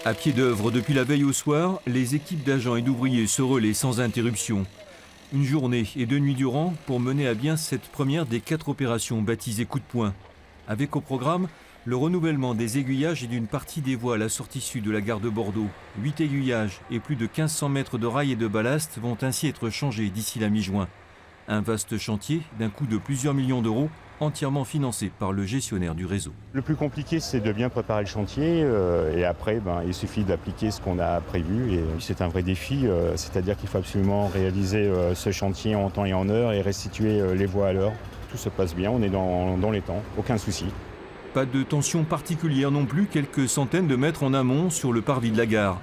À pied d'œuvre depuis la veille au soir, les équipes d'agents et d'ouvriers se relaient sans interruption. Une journée et 2 nuits durant pour mener à bien cette première des 4 opérations baptisées coup de poing. Avec au programme le renouvellement des aiguillages et d'une partie des voies à la sortie sud de la gare de Bordeaux. 8 aiguillages et plus de 1500 mètres de rails et de ballast vont ainsi être changés d'ici la mi-juin. Un vaste chantier d'un coût de plusieurs millions d'euros, entièrement financé par le gestionnaire du réseau. Le plus compliqué, c'est de bien préparer le chantier et après, il suffit d'appliquer ce qu'on a prévu. Et c'est un vrai défi, c'est-à-dire qu'il faut absolument réaliser ce chantier en temps et en heure et restituer les voies à l'heure. Tout se passe bien, on est dans les temps, aucun souci. Pas de tension particulière non plus, quelques centaines de mètres en amont sur le parvis de la gare.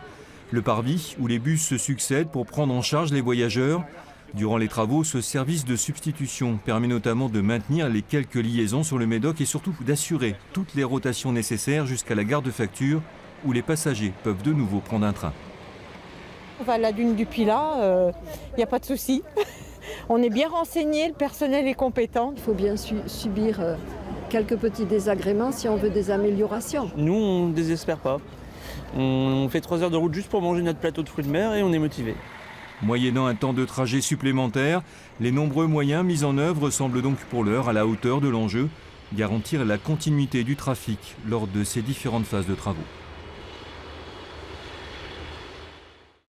Le parvis où les bus se succèdent pour prendre en charge les voyageurs. Durant les travaux, ce service de substitution permet notamment de maintenir les quelques liaisons sur le Médoc et surtout d'assurer toutes les rotations nécessaires jusqu'à la gare de Facture où les passagers peuvent de nouveau prendre un train. On va à la dune du Pilat, il n'y a pas de souci. On est bien renseigné, le personnel est compétent. Il faut bien subir quelques petits désagréments si on veut des améliorations. Nous, on ne désespère pas. On fait 3 heures de route juste pour manger notre plateau de fruits de mer et on est motivé. Moyennant un temps de trajet supplémentaire, les nombreux moyens mis en œuvre semblent donc pour l'heure à la hauteur de l'enjeu, garantir la continuité du trafic lors de ces différentes phases de travaux.